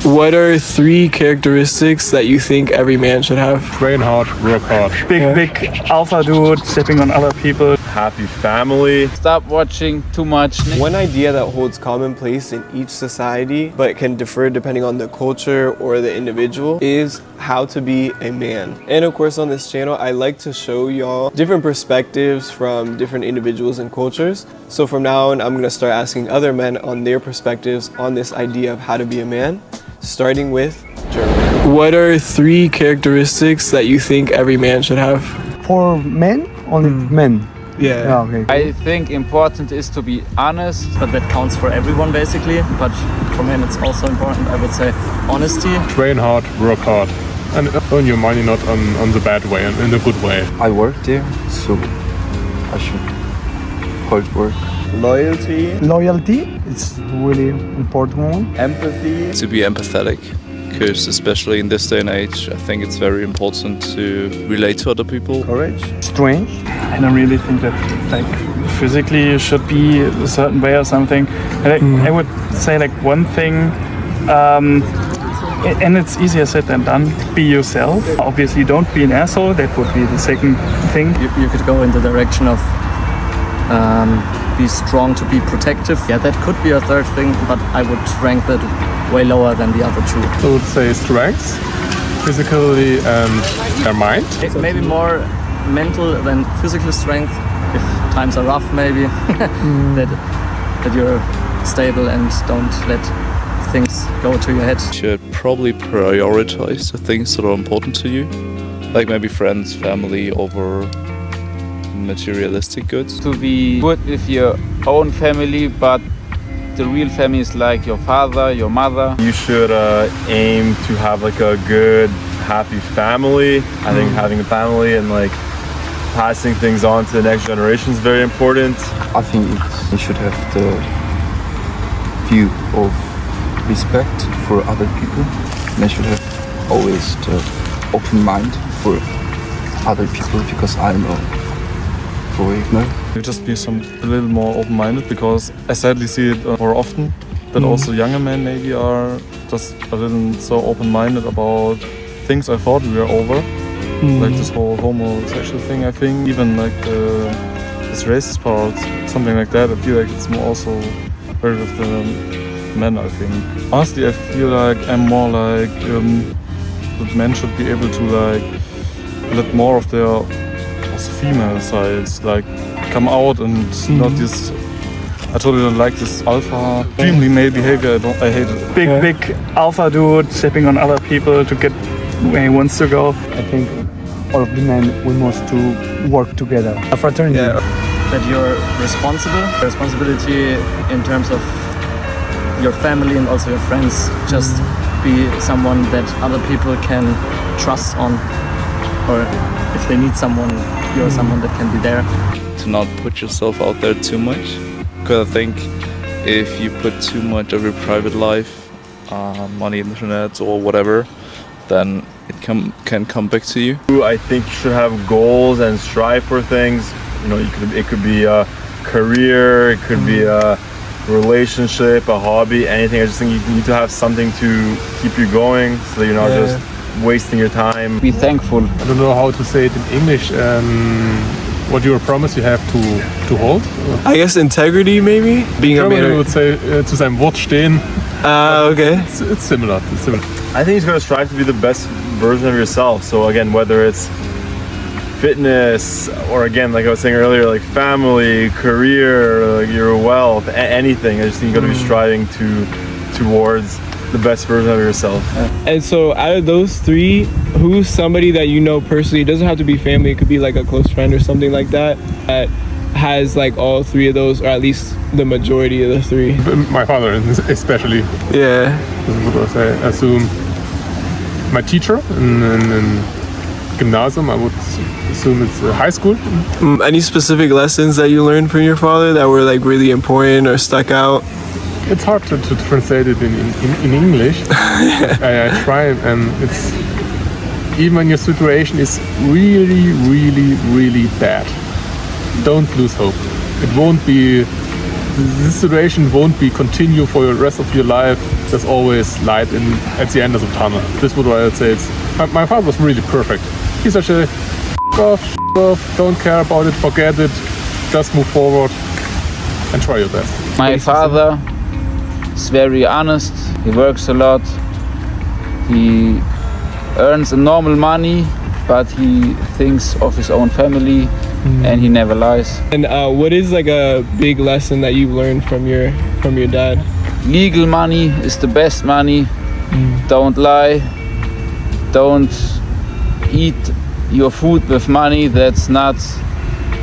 What are 3 characteristics that you think every man should have? Train hard, work hard. Big alpha dude, stepping on other people. Happy family. Stop watching too much. One idea that holds common place in each society, but can differ depending on the culture or the individual, is how to be a man. And of course on this channel, I like to show y'all different perspectives from different individuals and cultures. So from now on, I'm gonna start asking other men on their perspectives on this idea of how to be a man, starting with German. What are 3 characteristics that you think every man should have? For men, only men. Yeah. Okay. I think important is to be honest. But that counts for everyone basically. But for men it's also important, I would say, honesty. Train hard, work hard. And earn your money not on the bad way, and in the good way. I work there, so I should hard work. Loyalty. Loyalty, it's really important one. Empathy. To be empathetic, because especially in this day and age, I think it's very important to relate to other people. Courage. Strange. I don't really think that like physically you should be a certain way or something. I would say like one thing, and it's easier said than done, be yourself. Obviously don't be an asshole, that would be the second thing. You could go in the direction of be strong to be protective. Yeah, that could be a third thing, but I would rank that way lower than the other 2. So I would say strengths, physically and their mind. Maybe more mental than physical strength, if times are rough maybe. that you're stable and don't let things go to your head. You should probably prioritize the things that are important to you, like maybe friends, family over materialistic goods. To be good with your own family, but the real family is like your father, your mother. You should aim to have like a good, happy family. I think having a family and like passing things on to the next generation is very important. I think you should have the view of respect for other people. And I should have always the open mind for other people, because I know for you know. You just be a little more open-minded, because I sadly see it more often that also younger men maybe are just a little so open-minded about things I thought we were over. Like this whole homosexual thing, I think. Even like this racist part, something like that. I feel like it's more also very with the men, I think. Honestly, I feel like I'm more like that men should be able to like let more of their also female sides like come out and not this. I totally don't like this alpha, extremely male behavior. I hate it. Big alpha dude, stepping on other people to get where he wants to go. I think all of the men, we must to work together. A fraternity. Yeah. That you're responsible. Responsibility in terms of your family and also your friends. Just be someone that other people can trust on, or if they need someone, you're someone that can be there. To not put yourself out there too much, because I think if you put too much of your private life on the internet or whatever, then it can come back to you. I think you should have goals and strive for things. You know, it could be a career, it could be a relationship, a hobby, anything. I just think you need to have something to keep you going, so that you're not just wasting your time. Be thankful. I don't know how to say it in English. What your promise you have to hold. I guess integrity, maybe? Being a man. I would say zu seinem Wort stehen. Okay. It's similar. I think he's going to strive to be the best version of yourself. So again, whether it's fitness or again, like I was saying earlier, like family, career, your wealth, anything. I just think you're going to be striving towards the best version of yourself. And so out of those 3, who's somebody that you know personally, it doesn't have to be family, it could be like a close friend or something like that, that has like all 3 of those, or at least the majority of the 3? My father especially. Yeah. What do I say? Assume my teacher in gymnasium, I would assume it's high school. Any specific lessons that you learned from your father that were like really important or stuck out? It's hard to translate it in English. I try, and it's even when your situation is really, really, really bad, don't lose hope. It won't be, this situation won't be continue for the rest of your life. there's always light at the end of the tunnel. This would what I'd say. My father was really perfect. He's such a off, don't care about it, forget it, just move forward and try your best. My father is very honest. He works a lot. He earns normal money, but he thinks of his own family, and he never lies. And what is like a big lesson that you've learned from your dad? Legal money is the best money. Don't lie. Don't eat your food with money that's not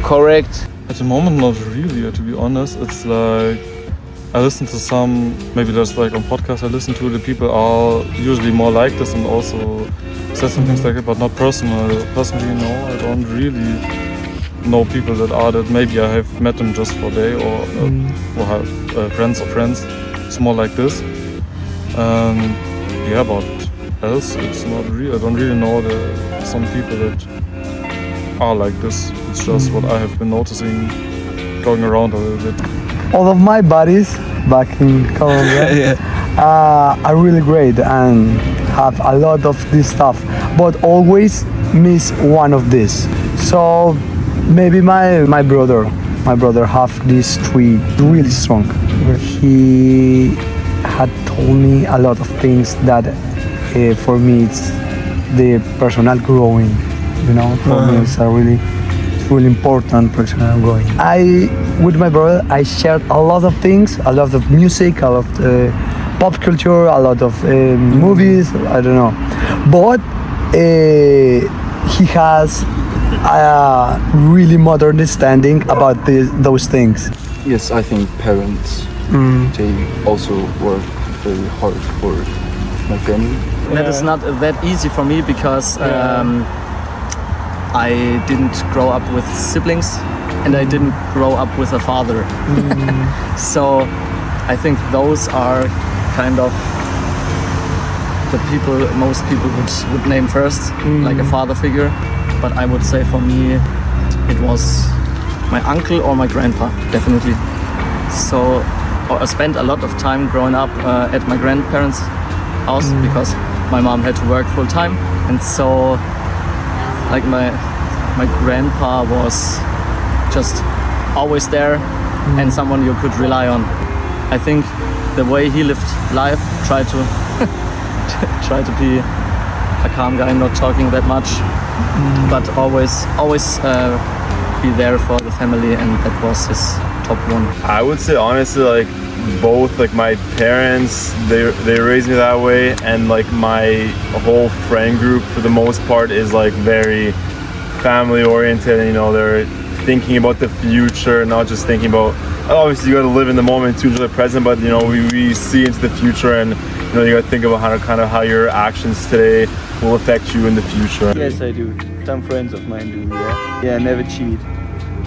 correct. At the moment, not really, to be honest. It's like I listen to some, maybe just like on podcasts I listen to, the people are usually more like this and also say some things like that, but not personally, no. I don't really know people that are that. Maybe I have met them just for a day or have friends of friends. It's more like this. Yeah, but else it's not real. I don't really know some people that are like this. It's just what I have been noticing going around a little bit. All of my buddies back in Colombia are really great and have a lot of this stuff, but always miss one of this. So maybe my brother have these three really strong. He had told me a lot of things that for me it's the personal growing, you know. For me it's really important personal growing. With my brother I shared a lot of things, a lot of music, a lot of pop culture, a lot of movies, I don't know, but he has a really modern understanding about those things. Yes, I think parents, they also work very hard for my family. That is not that easy for me because I didn't grow up with siblings and I didn't grow up with a father. So I think those are kind of the people most people would name first, like a father figure. But I would say for me it was my uncle or my grandpa, definitely. So I spent a lot of time growing up at my grandparents' house because my mom had to work full time, and so like my grandpa was just always there and someone you could rely on. I think the way he lived life, try to be a calm guy, not talking that much, but always be there for the family, and that was his top one. I would say honestly, like both, like my parents, they raised me that way, and like my whole friend group for the most part is like very family oriented, and you know, they're thinking about the future, not just thinking about, obviously you got to live in the moment to enjoy the present, but you know, we see into the future, and you know, you got to think about how your actions today will affect you in the future. Yes, I do. Some friends of mine do, yeah, never cheat.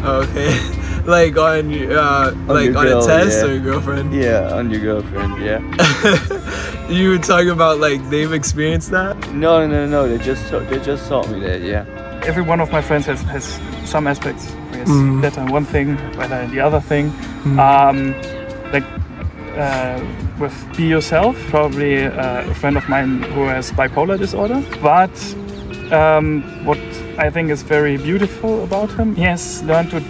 Okay. Like on a test or your girlfriend? Yeah, on your girlfriend, yeah. You were talking about like they've experienced that? No, they just taught me that, yeah. Every one of my friends has some aspects where it's better in one thing, better in the other thing. With Be Yourself, probably a friend of mine who has bipolar disorder. But what I think is very beautiful about him, he has learned to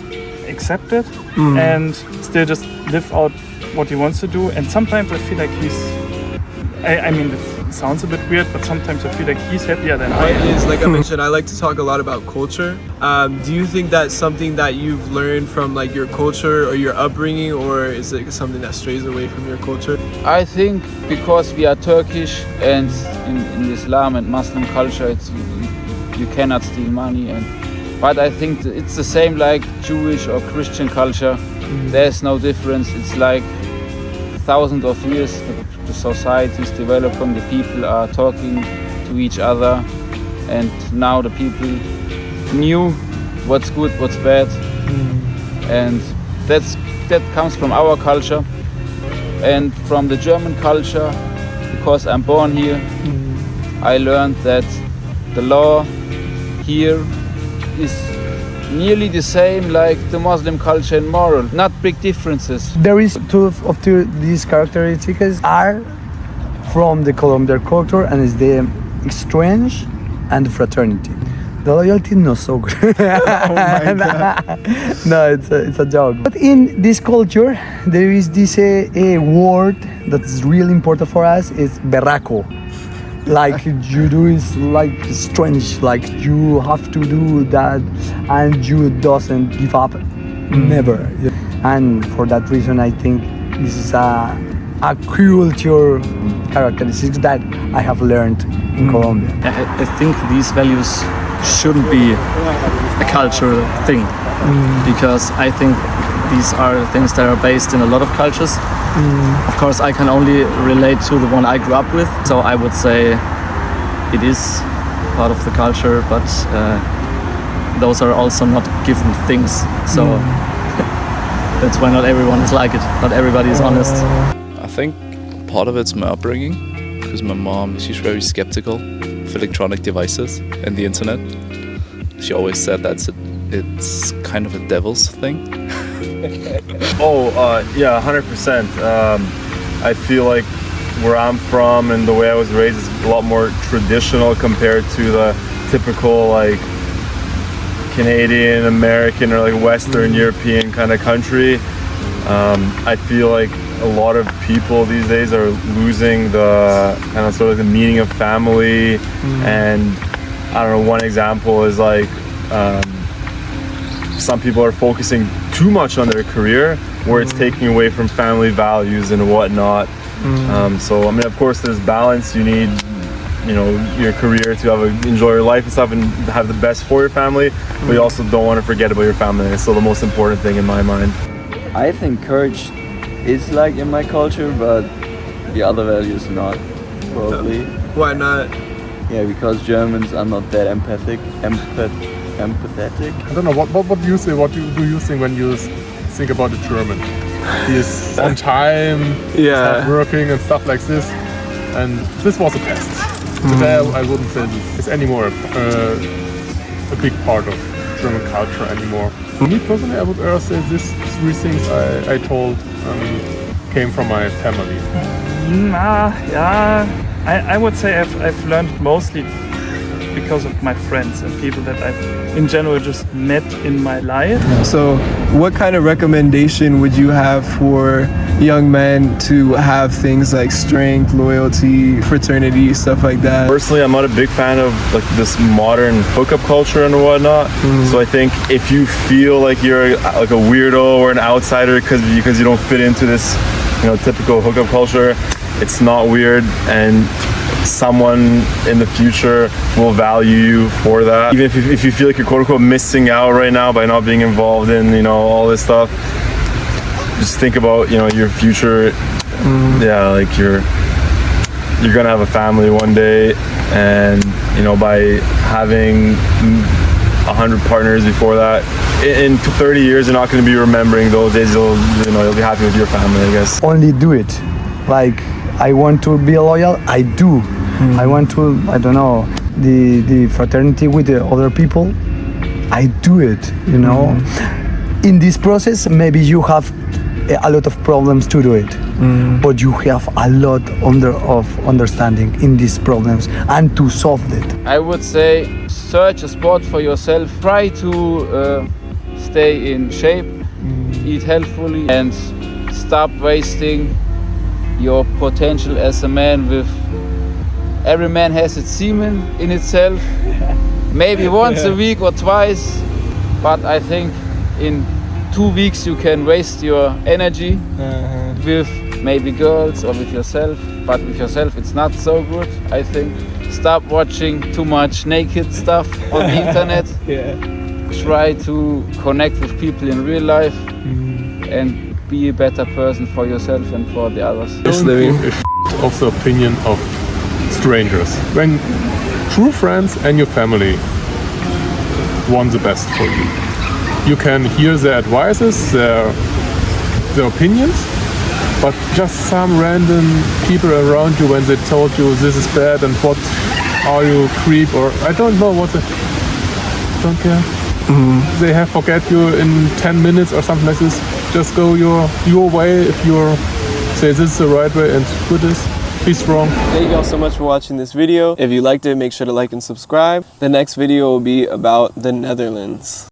accept it and still just live out what he wants to do. And sometimes I feel like I mean, it sounds a bit weird, but sometimes I feel like he's happier than I am. Is, like I mentioned, I like to talk a lot about culture. Do you think that's something that you've learned from like your culture or your upbringing, or is it something that strays away from your culture? I think because we are Turkish, and in Islam and Muslim culture, you cannot steal money, but I think it's the same like Jewish or Christian culture. There's no difference. It's like thousands of years the society is developing, the people are talking to each other, and now the people knew what's good, what's bad, and that comes from our culture and from the German culture. Because I'm born here, I learned that the law here is nearly the same like the Muslim culture and moral, not big differences. There is two of these characteristics are from the Colombian culture, and it's the exchange and the fraternity. The loyalty not so good. Oh my God. No, it's a joke. But in this culture, there is this a word that's really important for us. Is berraco. Like you do is like strange. Like you have to do that, and you doesn't give up, never. And for that reason, I think this is a culture characteristics that I have learned in Colombia. I think these values shouldn't be a cultural thing, because I think these are things that are based in a lot of cultures. Of course, I can only relate to the one I grew up with, so I would say it is part of the culture, but those are also not given things. So that's why not everyone is like it. Not everybody is honest. I think part of it's my upbringing, because my mom, she's very skeptical of electronic devices and the internet. She always said it's kind of a devil's thing. Yeah, 100%. I feel like where I'm from and the way I was raised is a lot more traditional compared to the typical like Canadian, American, or like Western European kind of country. I feel like a lot of people these days are losing the kind of sort of the meaning of family. And I don't know, one example is like some people are focusing too much on their career, where it's taking away from family values and whatnot. So I mean, of course, there's balance. You need, you know, your career to enjoy your life and stuff and have the best for your family, but you also don't want to forget about your family. It's still the most important thing in my mind. I think courage is like in my culture, but the other values not, probably. Why not? Yeah, because Germans are not that empathetic. I don't know, what do you say? What do you think when you think about the German? He is on time, Yeah. working and stuff like this. And this was a test. Today I wouldn't say this is anymore a big part of German culture anymore. Me personally, I would say these three things I told came from my family. Yeah, I would say I've learned mostly because of my friends and people that I've in general just met in my life. So what kind of recommendation would you have for young men to have things like strength, loyalty, fraternity, stuff like that? Personally, I'm not a big fan of like this modern hookup culture and whatnot. So I think if you feel like you're like a weirdo or an outsider because you don't fit into this, you know, typical hookup culture, it's not weird, and someone in the future will value you for that. Even if you feel like you're quote unquote missing out right now by not being involved in, you know, all this stuff, just think about, you know, your future. Yeah, like you're gonna have a family one day, and you know, by having 100 partners before that, in 30 years you're not going to be remembering those days. You'll be happy with your family, I guess. Only do it. Like, I want to be loyal, I do. I want to, I don't know, the fraternity with the other people, I do it, you know. In this process, maybe you have a lot of problems to do it, but you have a lot of understanding in these problems and to solve it. I would say search a sport for yourself. Try to stay in shape, eat healthfully, and stop wasting your potential as a man. With every man has its semen in itself, maybe once a week or twice, but I think in 2 weeks you can waste your energy with maybe girls or with yourself, but with yourself it's not so good. I think stop watching too much naked stuff on the internet. Try to connect with people in real life and be a better person for yourself and for the others. Don't give a of the opinion of strangers. When true friends and your family want the best for you, you can hear their advices, their opinions, but just some random people around you, when they told you this is bad and what are you creep, or I don't know what they don't care. They have forget you in 10 minutes or something like this. Just go your way if you say this is the right way and do this. be strong. Thank you all so much for watching this video. If you liked it, make sure to like and subscribe. The next video will be about the Netherlands.